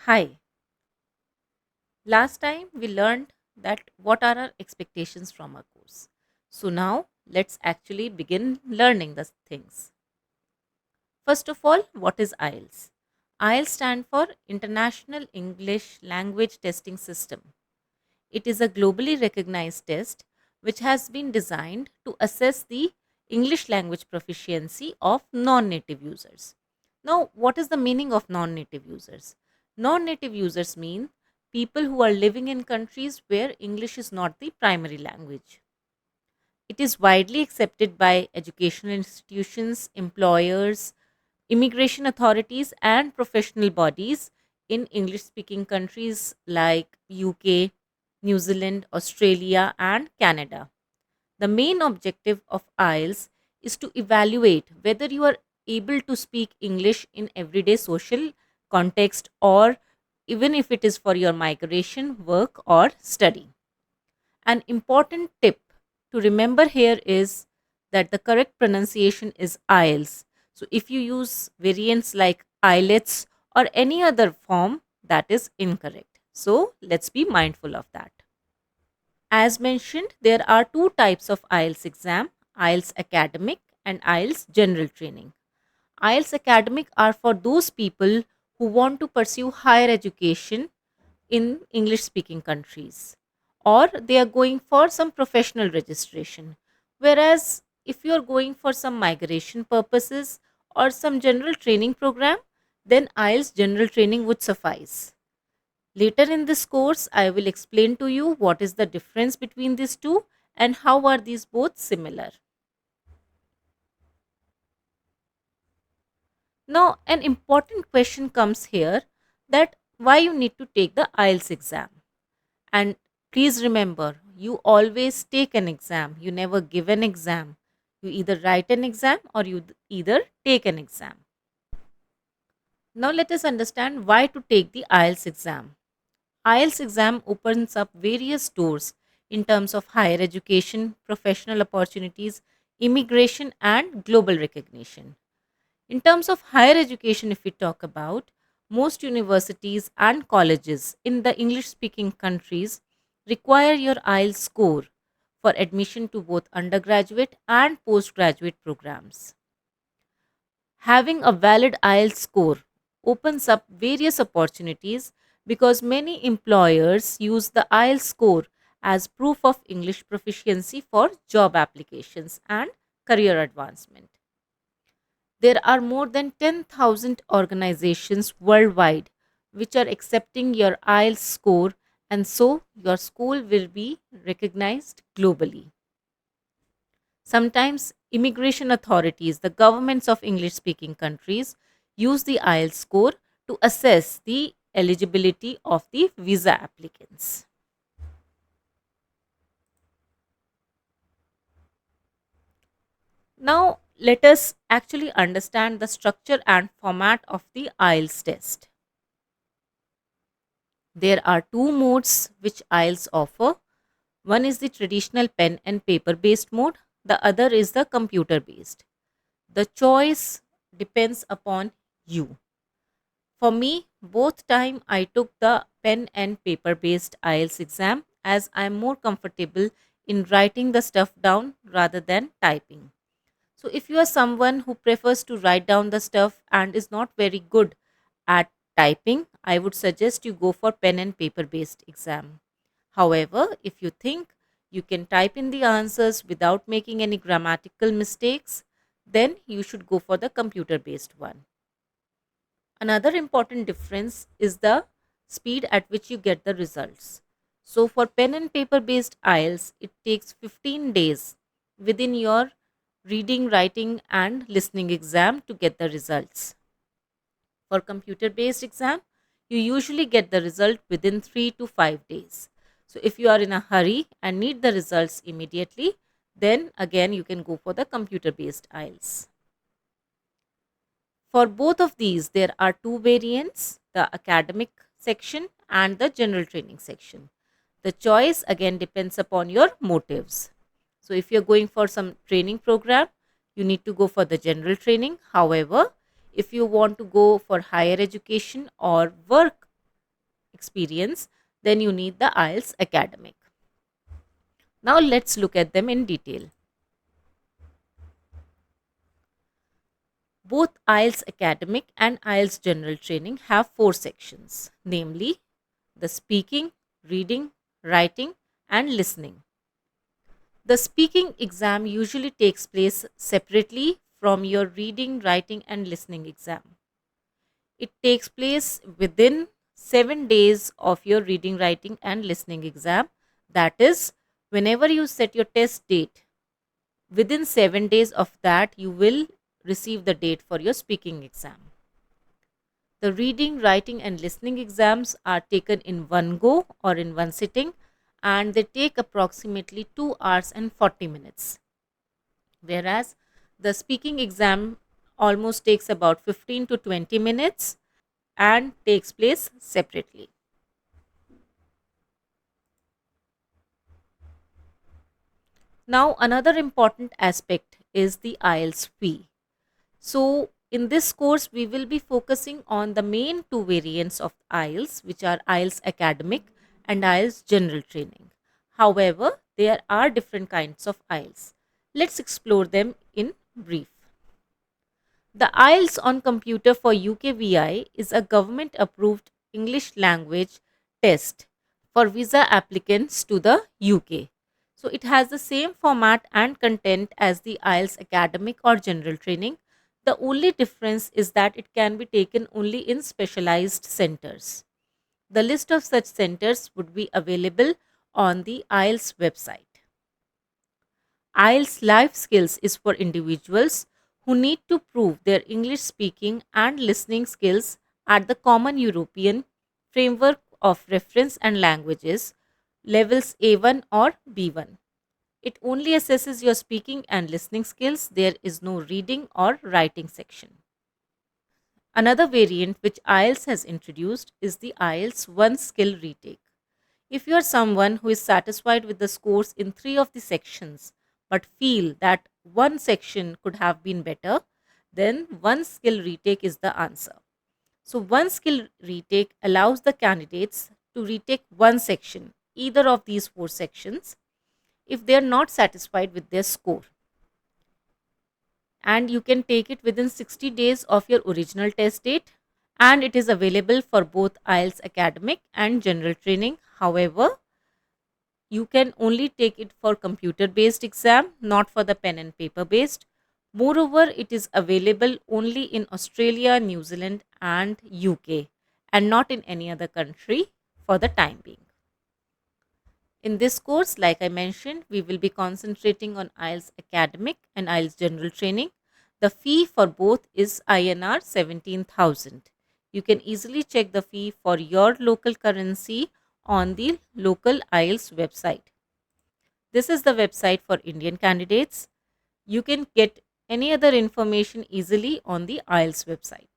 Hi, last time we learned that what are our expectations from our course. So now let's actually begin learning the things. First of all, what is IELTS? IELTS stand for International English Language Testing System. It is a globally recognized test which has been designed to assess the English language proficiency of non-native users. Now, what is the meaning of non-native users? Non-native users mean people who are living in countries where English is not the primary language. It is widely accepted by educational institutions, employers, immigration authorities, and professional bodies in English speaking countries like UK, New Zealand, Australia, and Canada. The main objective of IELTS is to evaluate whether you are able to speak English in everyday social context or even if it is for your migration, work, or study. An important tip to remember here is that the correct pronunciation is IELTS. So if you use variants like IELTS or any other form, that is incorrect. So let's be mindful of that. As mentioned, there are two types of IELTS exam: IELTS Academic and IELTS General Training. IELTS Academic are for those people who want to pursue higher education in English speaking countries, or they are going for some professional registration. Whereas if you are going for some migration purposes or some general training program, then IELTS general training would suffice. Later in this course, I will explain to you what is the difference between these two and how are these both similar. Now, an important question comes here, that why you need to take the IELTS exam. And please remember, you always take an exam. You never give an exam. You either write an exam or you either take an exam. Now let us understand why to take the IELTS exam. IELTS exam opens up various doors in terms of higher education, professional opportunities, immigration, and global recognition. In terms of higher education, if we talk about, most universities and colleges in the English speaking countries require your IELTS score for admission to both undergraduate and postgraduate programs. Having a valid IELTS score opens up various opportunities because many employers use the IELTS score as proof of English proficiency for job applications and career advancement. There are more than 10,000 organizations worldwide which are accepting your IELTS score, and so your school will be recognized globally. Sometimes immigration authorities, the governments of English speaking countries, use the IELTS score to assess the eligibility of the visa applicants. Now, let us actually understand the structure and format of the IELTS test. There are two modes which IELTS offer. One is the traditional pen and paper based mode, the other is the computer based. The choice depends upon you. For me, both time I took the pen and paper based IELTS exam as I am more comfortable in writing the stuff down rather than typing. So if you are someone who prefers to write down the stuff and is not very good at typing, I would suggest you go for pen and paper based exam. However, if you think you can type in the answers without making any grammatical mistakes, then you should go for the computer based one. Another important difference is the speed at which you get the results. So, for pen and paper based IELTS, it takes 15 days within your reading, writing, and listening exam to get the results. For computer based exam, you usually get the result within 3 to 5 days. So, if you are in a hurry and need the results immediately, then again you can go for the computer based IELTS. For both of these, there are two variants: the academic section and the general training section. The choice again depends upon your motives. So, if you're going for some training program, you need to go for the general training. However, if you want to go for higher education or work experience, then you need the IELTS academic. Now let's look at them in detail. Both IELTS academic and IELTS general training have four sections, namely the speaking, reading, writing, and listening. The speaking exam usually takes place separately from your reading, writing, and listening exam. It takes place within 7 days of your reading, writing, and listening exam. That is, whenever you set your test date, within 7 days of that, you will receive the date for your speaking exam. The reading, writing, and listening exams are taken in one go or in one sitting, and they take approximately 2 hours and 40 minutes. Whereas the speaking exam almost takes about 15 to 20 minutes and takes place separately. Now, another important aspect is the IELTS fee. So, in this course, we will be focusing on the main two variants of IELTS, which are IELTS academic and IELTS general training. However, there are different kinds of IELTS. Let's explore them in brief. The IELTS on computer for UKVI is a government approved English language test for visa applicants to the UK. So it has the same format and content as the IELTS academic or general training. The only difference is that it can be taken only in specialized centers. The list of such centers would be available on the IELTS website. IELTS Life Skills is for individuals who need to prove their English speaking and listening skills at the Common European Framework of Reference and Languages, levels A1 or B1. It only assesses your speaking and listening skills. There is no reading or writing section. Another variant which IELTS has introduced is the IELTS One Skill Retake. If you are someone who is satisfied with the scores in three of the sections but feel that one section could have been better, then one skill retake is the answer. So, one skill retake allows the candidates to retake one section, either of these four sections, if they are not satisfied with their score. And you can take it within 60 days of your original test date, and it is available for both IELTS academic and general training. However, you can only take it for computer based exam, not for the pen and paper based. Moreover, it is available only in Australia, New Zealand, and UK, and not in any other country for the time being. In this course, like I mentioned, we will be concentrating on IELTS academic and IELTS general training. The fee for both is INR 17,000. You can easily check the fee for your local currency on the local IELTS website. This is the website for Indian candidates. You can get any other information easily on the IELTS website.